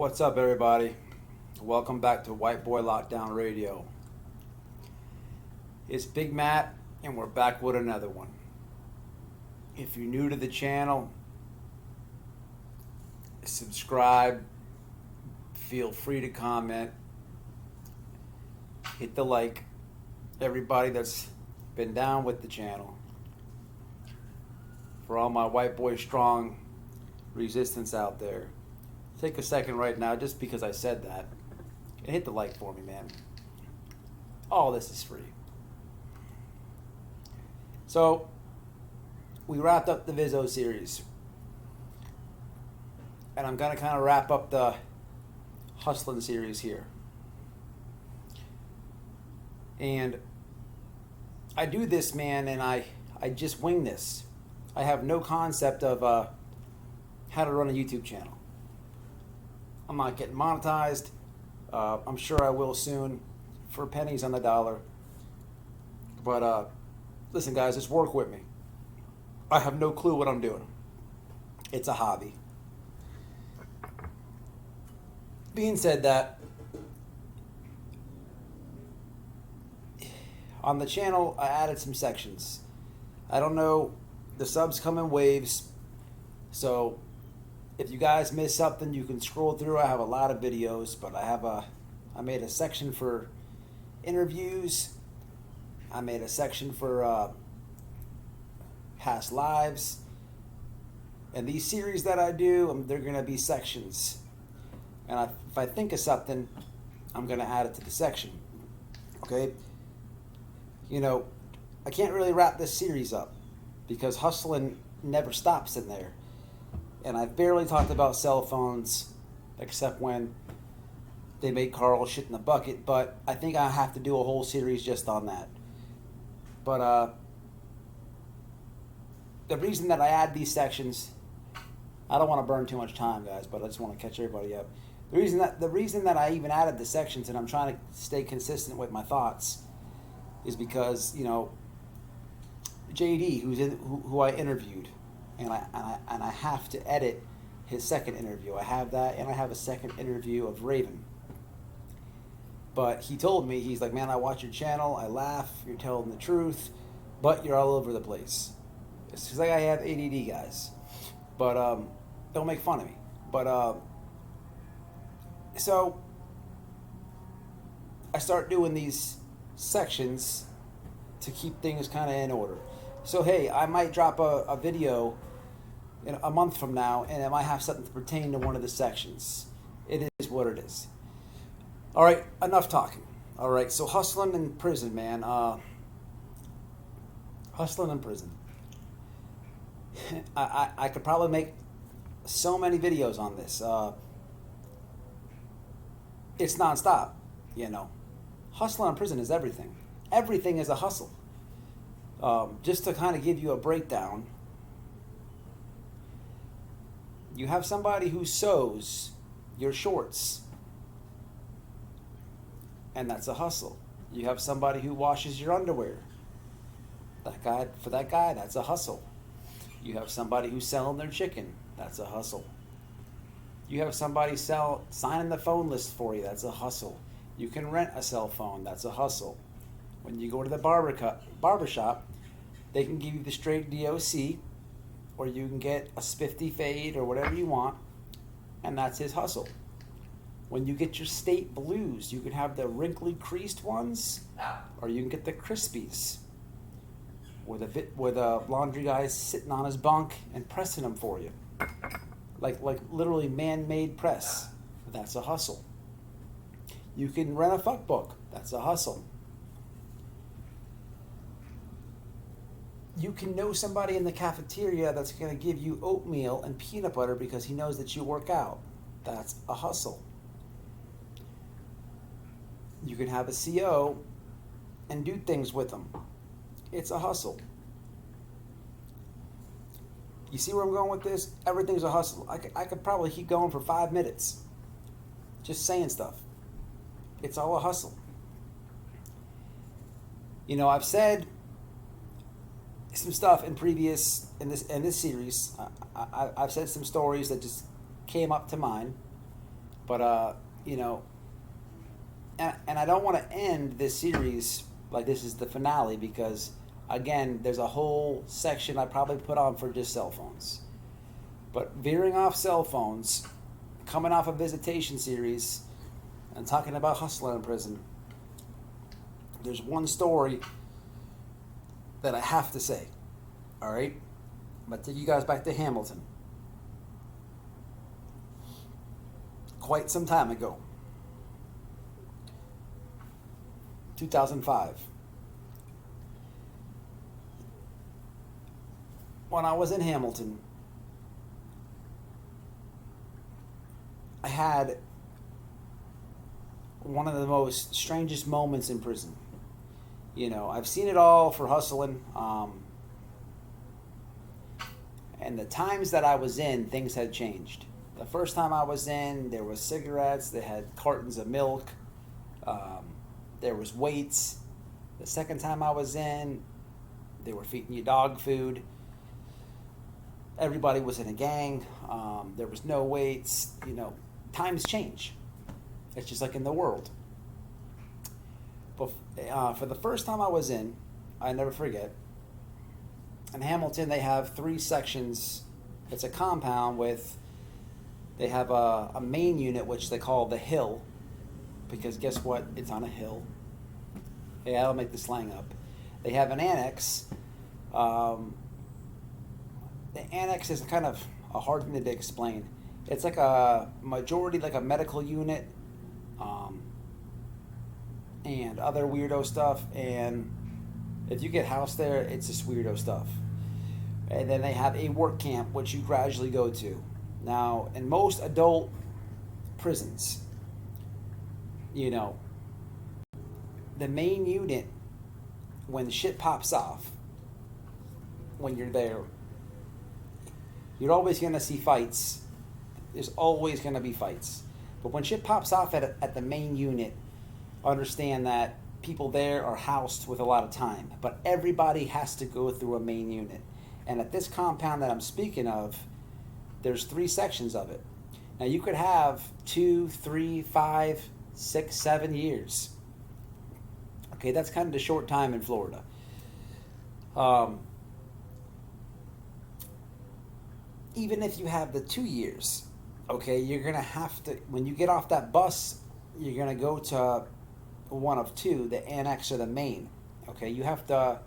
What's up, everybody? Welcome back to White Boy Lockdown Radio. It's Big Matt, and we're back with another one. If you're new to the channel, subscribe, feel free to comment, hit the like. Everybody that's been down with the channel, for all my White Boy Strong resistance out there, take a second right now, just because I said that, and hit the like for me, man. All this is free. So, we wrapped up the Vizzo series, and I'm gonna kind of wrap up the Hustlin' series here. And I do this, man, and I just wing this. I have no concept of how to run a YouTube channel. I'm not getting monetized. I'm sure I will soon, for pennies on the dollar. But listen, guys, just work with me. I have no clue what I'm doing. It's a hobby. Being said that, on the channel, I added some sections. I don't know, the subs come in waves, so if you guys miss something, you can scroll through. I have a lot of videos, but I made a section for interviews. I made a section for past lives. And these series that I do, they're going to be sections. And if I think of something, I'm going to add it to the section. Okay? You know, I can't really wrap this series up because hustling never stops in there. And I've barely talked about cell phones, except when they made Carl shit in the bucket. But I think I have to do a whole series just on that. But the reason that I add these sections, I don't want to burn too much time, guys, but I just want to catch everybody up. The reason that I even added the sections, and I'm trying to stay consistent with my thoughts, is because, you know, JD, who I interviewed, and I have to edit his second interview. I have that, and I have a second interview of Raven. But he told me, he's like, man, I watch your channel, I laugh, you're telling the truth, but you're all over the place. It's just like I have ADD, guys. But don't make fun of me. But so I start doing these sections to keep things kind of in order. So hey, I might drop a video in a month from now, and it might have something to pertain to one of the sections. It is what it is. All right, enough talking. All right, so hustling in prison, man. Hustling in prison. I could probably make so many videos on this. It's nonstop, you know. Hustling in prison is everything. Everything is a hustle. Just to kind of give you a breakdown, you have somebody who sews your shorts, and that's a hustle. You have somebody who washes your underwear. For that guy, that's a hustle. You have somebody who's selling their chicken. That's a hustle. You have somebody signing the phone list for you. That's a hustle. You can rent a cell phone. That's a hustle. When you go to the barbershop, they can give you the straight DOC, or you can get a spiffy fade or whatever you want, and that's his hustle. When you get your state blues, you can have the wrinkly creased ones, or you can get the crispies, where the laundry guy's sitting on his bunk and pressing them for you, like literally man-made press. That's a hustle. You can rent a fuck book. That's a hustle. You can know somebody in the cafeteria that's going to give you oatmeal and peanut butter because he knows that you work out. That's a hustle. You can have a CO and do things with them. It's a hustle. You see where I'm going with this? Everything's a hustle. I could probably keep going for 5 minutes just saying stuff. It's all a hustle. You know, I've said some stuff in this series. I've said some stories that just came up to mind. But you know, and I don't want to end this series like this is the finale because again, there's a whole section I probably put on for just cell phones. But veering off cell phones, coming off a visitation series, and talking about hustler in prison, there's one story that I have to say. All right, I'm gonna take you guys back to Hamilton. Quite some time ago, 2005. When I was in Hamilton, I had one of the most strangest moments in prison. You know, I've seen it all for hustling. And the times that I was in, things had changed. The first time I was in, there was cigarettes. They had cartons of milk. There was weights. The second time I was in, they were feeding you dog food. Everybody was in a gang. There was no weights. You know, times change. It's just like in the world. But for the first time I was in, I never forget. In Hamilton, they have 3 sections. It's a compound with. They have a main unit, which they call the Hill, because guess what? It's on a hill. Yeah, I'll make the slang up. They have an annex. The annex is kind of a hard thing to explain. It's like a majority, like a medical unit, and other weirdo stuff. And if you get housed there, it's just weirdo stuff. And then they have a work camp, which you gradually go to. Now, in most adult prisons, you know, the main unit, when shit pops off, when you're there, you're always going to see fights. There's always going to be fights. But when shit pops off at the main unit, understand that people there are housed with a lot of time. But everybody has to go through a main unit. And at this compound that I'm speaking of, there's 3 sections of it. Now you could have 2, 3, 5, 6, 7 years. Okay, that's kind of the short time in Florida. Even if you have the 2 years, okay, you're gonna have to, when you get off that bus, you're gonna go to one of 2, the annex or the main. Okay, you have to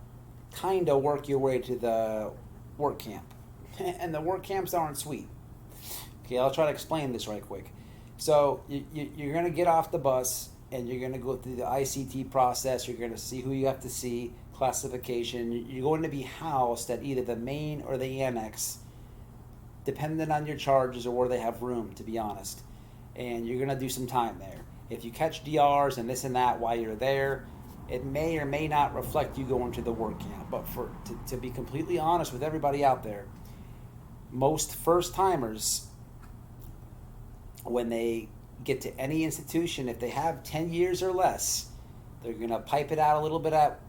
kind of work your way to the work camp. And the work camps aren't sweet. Okay, I'll try to explain this right quick. So you're going to get off the bus and you're going to go through the ICT process. You're going to see who you have to see, classification. You're going to be housed at either the main or the annex, depending on your charges or where they have room, to be honest. And you're going to do some time there. If you catch DRs and this and that while you're there, it may or may not reflect you going to the work camp. But to be completely honest with everybody out there, most first-timers, when they get to any institution, if they have 10 years or less, they're going to pipe it out a little bit at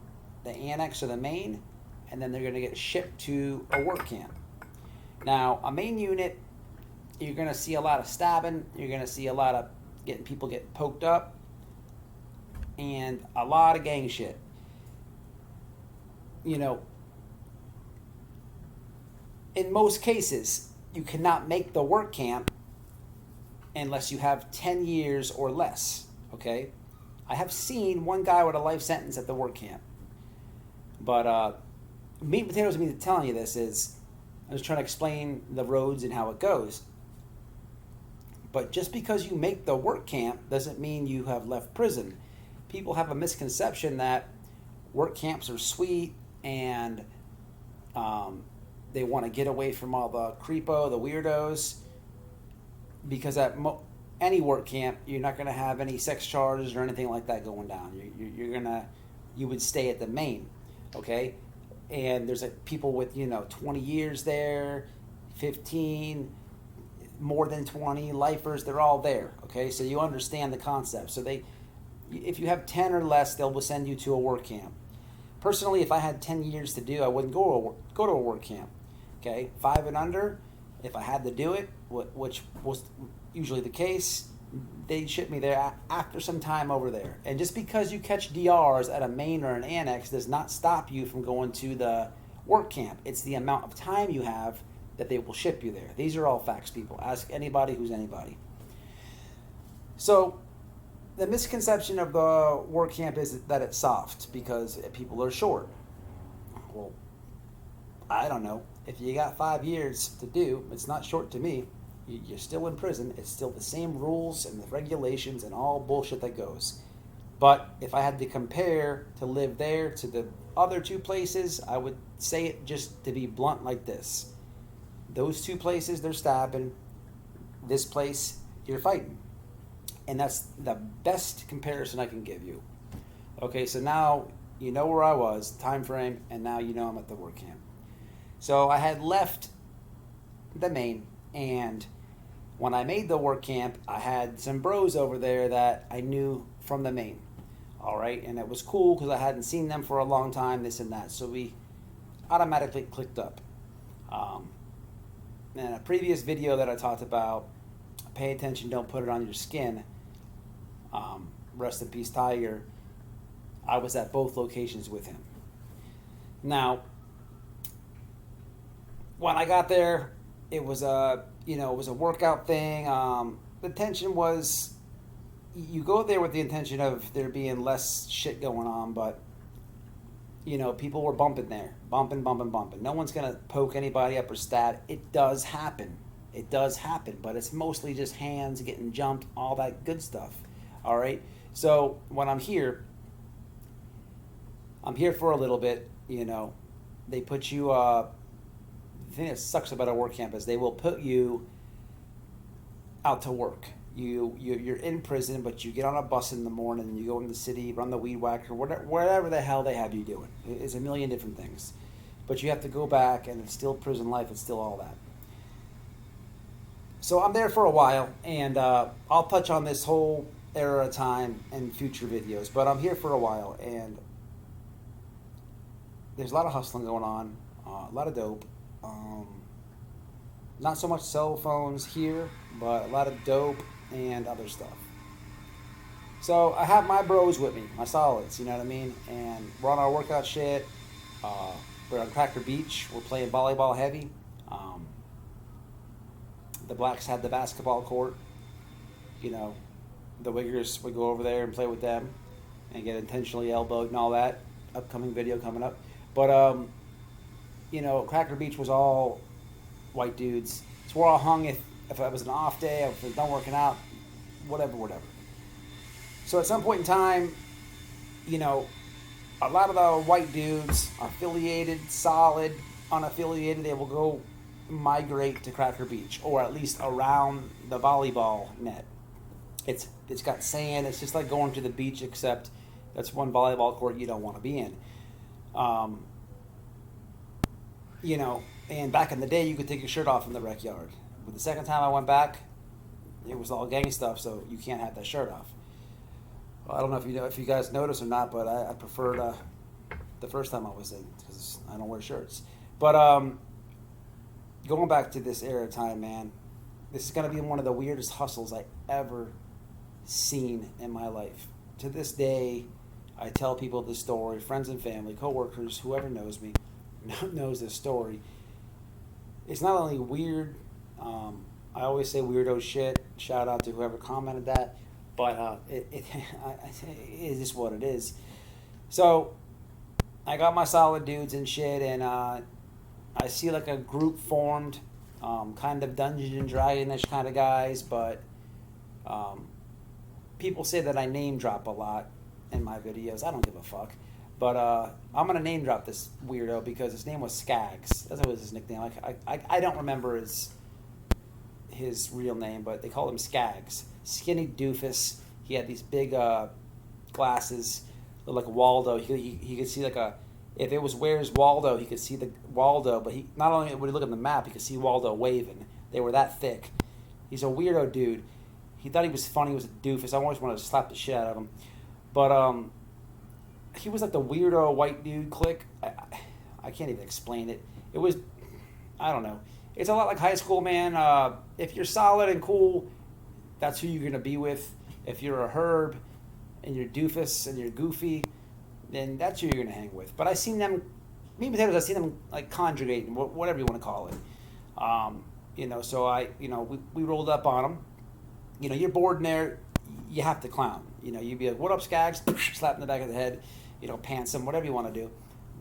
the annex or the main, and then they're going to get shipped to a work camp. Now, a main unit, you're going to see a lot of stabbing. You're going to see a lot of people get poked up, and a lot of gang shit. You know, in most cases, you cannot make the work camp unless you have 10 years or less, okay? I have seen one guy with a life sentence at the work camp. But meat and potatoes of me telling you this is, I'm just trying to explain the roads and how it goes. But just because you make the work camp doesn't mean you have left prison. People have a misconception that work camps are sweet and they want to get away from all the creepo, the weirdos. Because at any work camp, you're not going to have any sex charges or anything like that going down. You would stay at the main, okay? And there's people with 20 years there, 15, more than 20, lifers. They're all there, okay? So you understand the concept. So if you have 10 or less, they'll send you to a work camp. Personally, if I had 10 years to do, I wouldn't go to a work camp, okay? 5 and under, if I had to do it, which was usually the case, they ship me there after some time over there. And just because you catch DRs at a main or an annex does not stop you from going to the work camp. It's the amount of time you have that they will ship you there. These are all facts, people. Ask anybody who's anybody. So the misconception of the work camp is that it's soft because people are short. Well, I don't know. If you got 5 years to do, it's not short to me. You're still in prison. It's still the same rules and the regulations and all bullshit that goes. But if I had to compare to live there to the other two places, I would say it just to be blunt like this. Those two places, they're stabbing. This place, you're fighting. And that's the best comparison I can give you. Okay, so now you know where I was, time frame, and now you know I'm at the work camp. So I had left the main, and when I made the work camp, I had some bros over there that I knew from the main. All right, and it was cool because I hadn't seen them for a long time, this and that. So we automatically clicked up. In a previous video that I talked about, pay attention, don't put it on your skin. Rest in peace, Tiger. I was at both locations with him. Now, when I got there, it was a workout thing. The intention was, you go there with the intention of there being less shit going on, but people were bumping there, bumping. No one's gonna poke anybody up or stat. It does happen, but it's mostly just hands getting jumped, all that good stuff. All right. So when I'm here for a little bit. They put you. The thing that sucks about a work camp is they will put you out to work. You're in prison, but you get on a bus in the morning and you go into the city, run the weed whacker, whatever the hell they have you doing. It's a million different things, but you have to go back, and it's still prison life. It's still all that. So I'm there for a while, and I'll touch on this whole era of time in future videos. But I'm here for a while, and there's a lot of hustling going on, a lot of dope. Not so much cell phones here, but a lot of dope and other stuff. So I have my bros with me, my solids, you know what I mean? And we're on our workout shit. We're on Cracker Beach. We're playing volleyball heavy. The Blacks had the basketball court. The Wiggers would go over there and play with them and get intentionally elbowed and all that. Upcoming video coming up. But, Cracker Beach was all white dudes. It's where I hung if it was an off day, if I was done working out, whatever. So at some point in time, a lot of the white dudes, affiliated, solid, unaffiliated, they will go migrate to Cracker Beach, or at least around the volleyball net. It's got sand. It's just like going to the beach, except that's one volleyball court you don't want to be in. And back in the day, you could take your shirt off in the rec yard. But the second time I went back, it was all gang stuff, so you can't have that shirt off. Well, I don't know if you guys noticed or not, but I preferred the first time I was in because I don't wear shirts. But going back to this era of time, man, this is going to be one of the weirdest hustles I ever seen in my life. To this day, I tell people this story, friends and family, coworkers, whoever knows me, knows this story. It's not only weird, I always say weirdo shit, shout out to whoever commented that, but it is what it is. So I got my solid dudes and shit, and I see like a group formed, kind of Dungeons and Dragonish kind of guys, but people say that I name drop a lot in my videos. I don't give a fuck. But I'm going to name drop this weirdo because his name was Skaggs. That was his nickname. I don't remember his real name, but they called him Skaggs. Skinny doofus. He had these big glasses, like Waldo. He could see if it was Where's Waldo, he could see the Waldo, but he not only would he look at the map, he could see Waldo waving. They were that thick. He's a weirdo dude. He thought he was funny. He was a doofus. I always wanted to slap the shit out of him. But he was like the weirdo white dude clique. I can't even explain it. It was, I don't know. It's a lot like high school, man. If you're solid and cool, that's who you're gonna be with. If you're a herb and you're doofus and you're goofy, then that's who you're gonna hang with. But I seen them, meat and potatoes. I seen them like conjugating, whatever you want to call it. So we rolled up on them. You're bored in there, you have to clown. You'd be like, "What up, Skaggs?" Slap in the back of the head. Pants them, whatever you want to do.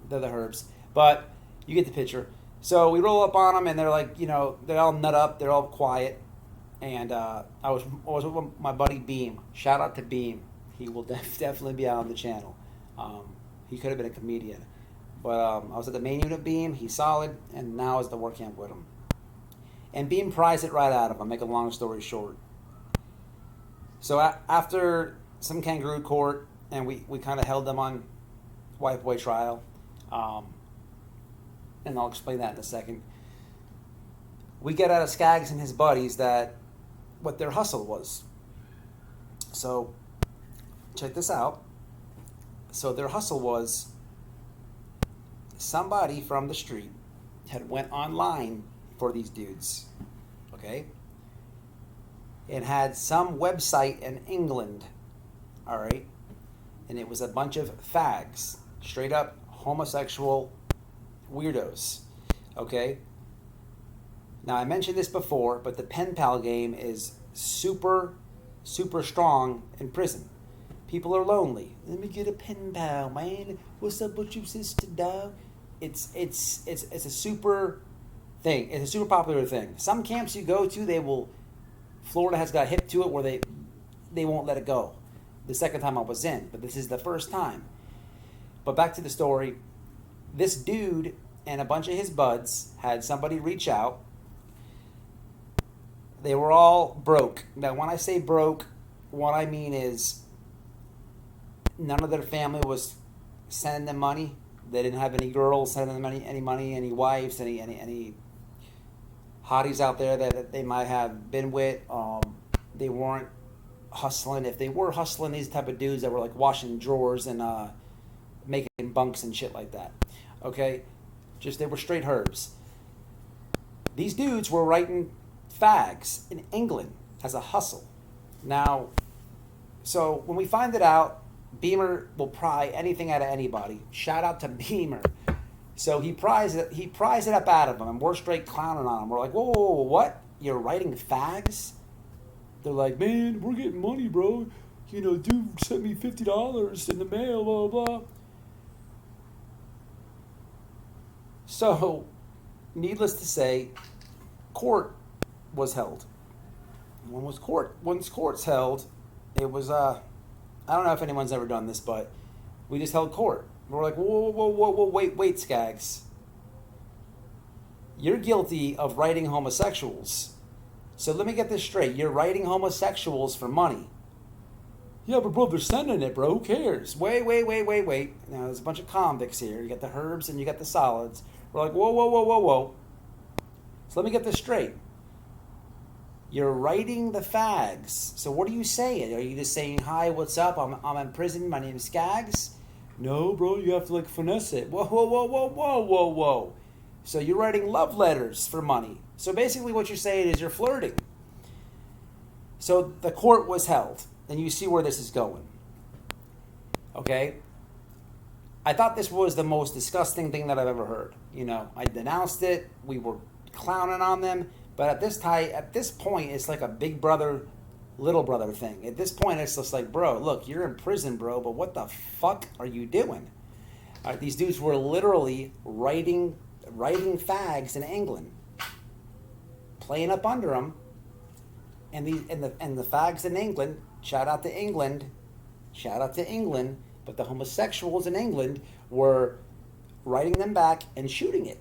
They're the herbs, but you get the picture. So we roll up on them, and they're like, they're all nut up, they're all quiet. And I was with my buddy Beam. Shout out to Beam. He will definitely be out on the channel. He could have been a comedian, but I was at the main unit Beam. He's solid, and now I was at the work camp with him. And Beam prized it right out of him. Make a long story short. So after some kangaroo court, and we kind of held them on wipe away trial, and I'll explain that in a second. We get out of Skaggs and his buddies that what their hustle was. So check this out. So their hustle was somebody from the street had went online for these dudes, okay, and had some website in England, all right, and it was a bunch of fags, straight up homosexual weirdos, okay. Now I mentioned this before, but the pen pal game is super, super strong in prison. People are lonely. Let me get a pen pal, man. What's up with you, sister, dog? It's a super thing. It's a super popular thing. Some camps you go to, Florida has got hip to it where they won't let it go. The second time I was in, but this is the first time. But back to the story. This dude and a bunch of his buds had somebody reach out. They were all broke. Now, when I say broke, what I mean is none of their family was sending them money. They didn't have any girls sending them any money, any wives, any hotties out there that they might have been with. They weren't hustling. If they were hustling, these type of dudes that were like washing drawers and making bunks and shit like that. Okay? They were straight herbs. These dudes were writing fags in England as a hustle. Now, so when we find it out, Beamer will pry anything out of anybody. Shout out to Beamer. So he pries it up out of them, and we're straight clowning on him. We're like, whoa, what? You're writing fags? They're like, man, we're getting money, bro. Dude sent me $50 in the mail, blah, blah. So, needless to say, court was held. Once court's held, it was, I don't know if anyone's ever done this, but we just held court. We're like, whoa, wait, Skaggs. You're guilty of writing homosexuals. So let me get this straight. You're writing homosexuals for money. Yeah, but bro, they're sending it, bro. Who cares? Wait. Now, there's a bunch of convicts here. You got the herbs and you got the solids. We're like, whoa. So let me get this straight. You're writing the fags. So what are you saying? Are you just saying, hi, what's up? I'm in prison. My name is Skaggs. No, bro, you have to finesse it. Whoa. So you're writing love letters for money. So basically what you're saying is you're flirting. So the court was held, and you see where this is going. Okay? I thought this was the most disgusting thing that I've ever heard. I denounced it. We were clowning on them. But at this point, it's like a big brother, little brother thing. At this point, it's just like, bro, look, you're in prison, bro, but what the fuck are you doing? These dudes were literally writing fags in England, playing up under them, and the fags in England. Shout out to England, but the homosexuals in England were writing them back and shooting it.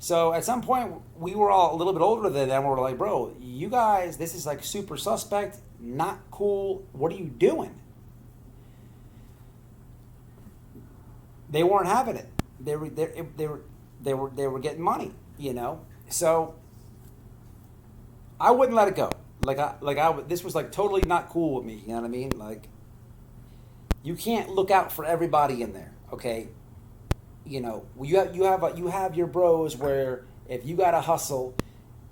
So at some point, we were all a little bit older than them. We were like, bro, you guys, this is like super suspect, not cool. What are you doing? They weren't having it. They were getting money, So I wouldn't let it go. This was like totally not cool with me. You know what I mean? Like, you can't look out for everybody in there. Okay. You have your bros where if you got to hustle,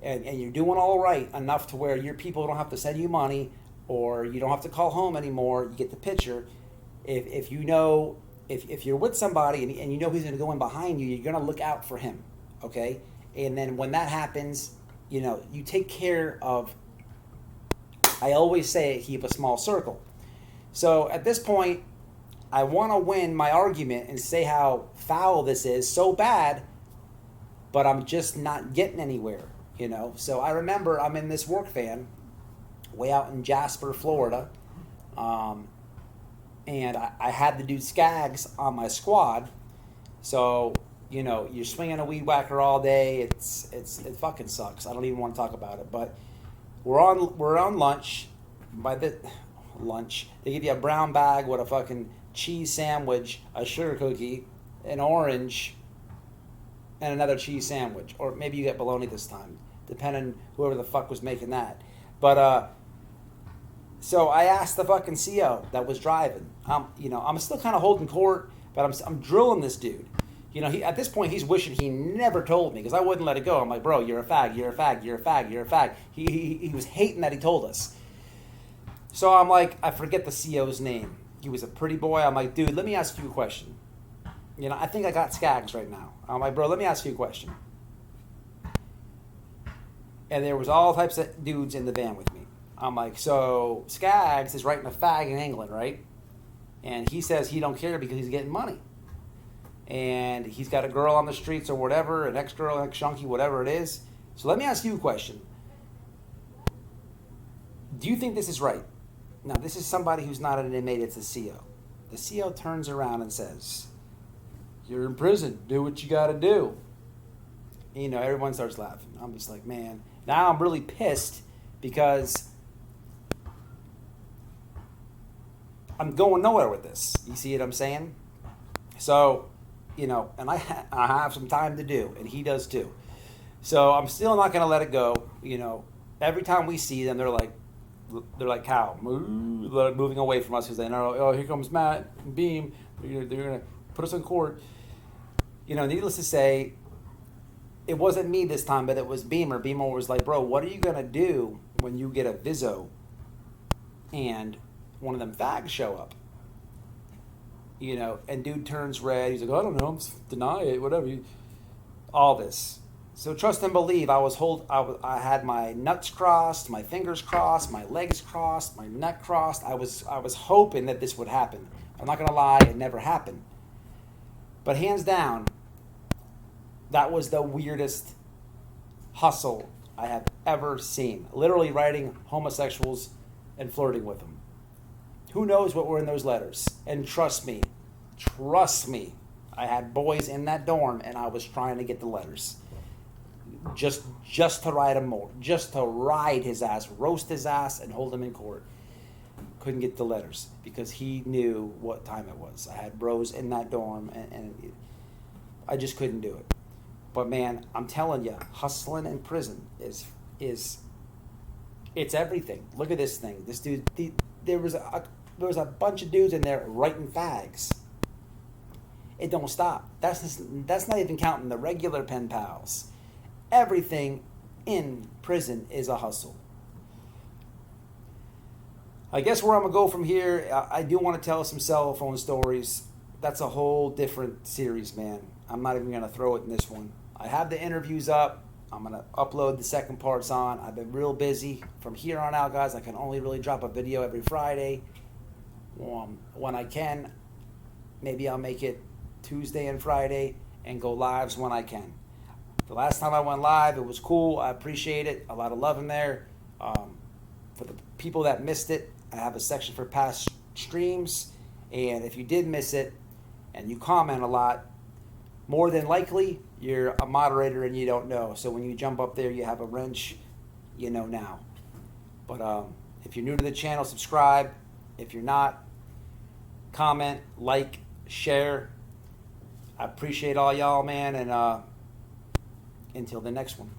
and you're doing all right enough to where your people don't have to send you money or you don't have to call home anymore, you get the picture. If you know, if you're with somebody and you know he's going to go in behind you, you're going to look out for him, okay? And then when that happens, you know, you take care of, I always say, keep a small circle. So at this point, I want to win my argument and say how foul this is, so bad, but I'm just not getting anywhere, you know? So I remember I'm in this work van way out in Jasper, Florida, and I had the dude Skaggs on my squad. So, you know, you're swinging a weed whacker all day. It fucking sucks. I don't even want to talk about it. But we're on lunch. By the lunch, they give you a brown bag with a fucking cheese sandwich, a sugar cookie, an orange, and another cheese sandwich. Or maybe you get bologna this time, depending whoever the fuck was making that. But so I asked the fucking CO that was driving. You know, I'm still kind of holding court, but I'm drilling this dude. You know, at this point, he's wishing he never told me because I wouldn't let it go. I'm like, bro, you're a fag, you're a fag, you're a fag, you're a fag. He was hating that he told us. So I'm like, I forget the CO's name. He was a pretty boy. I'm like, dude, let me ask you a question. You know, I think I got Skaggs right now. I'm like, bro, let me ask you a question. And there was all types of dudes in the van with me. I'm like, so Skaggs is writing a fag in England, right? And he says he don't care because he's getting money. And he's got a girl on the streets or whatever, an ex-girl, ex-junkie, whatever it is. So let me ask you a question. Do you think this is right? Now, this is somebody who's not an inmate, it's a CO. The CO turns around and says, you're in prison, do what you gotta do. And, you know, everyone starts laughing. I'm just like, man, now I'm really pissed because I'm going nowhere with this. You see what I'm saying? So, you know, and I have some time to do, and he does too. So I'm still not going to let it go. You know, every time we see them, they're like cow, moving away from us because they know, oh, here comes Matt and Beam. They're going to put us in court. You know, needless to say, it wasn't me this time, but it was Beamer. Beamer was like, bro, what are you going to do when you get a Vizzo and one of them fags show up? You know, and dude turns red. He's like, I don't know, just deny it, whatever. All this. So trust and believe. I had my nuts crossed, my fingers crossed, my legs crossed, my neck crossed. I was hoping that this would happen. I'm not gonna lie, it never happened. But hands down, that was the weirdest hustle I have ever seen. Literally writing homosexuals and flirting with them. Who knows what were in those letters? And trust me, I had boys in that dorm and I was trying to get the letters. Just to ride him more. Just to ride his ass, roast his ass, and hold him in court. Couldn't get the letters because he knew what time it was. I had bros in that dorm and I just couldn't do it. But man, I'm telling you, hustling in prison is it's everything. Look at this thing. This dude, there was a bunch of dudes in there writing fags. It don't stop. That's not even counting the regular pen pals. Everything in prison is a hustle. I guess where I'm going to go from here, I do want to tell some cell phone stories. That's a whole different series, man. I'm not even going to throw it in this one. I have the interviews up. I'm going to upload the second parts on. I've been real busy. From here on out, guys, I can only really drop a video every Friday. When I can, maybe I'll make it Tuesday and Friday and go lives when I can. The last time I went live, it was cool. I appreciate it. A lot of love in there. For the people that missed it, I have a section for past streams. And if you did miss it and you comment a lot, more than likely, you're a moderator and you don't know. So when you jump up there, you have a wrench, you know now. But if you're new to the channel, subscribe. If you're not, comment, like, share. I appreciate all y'all, man. And until the next one.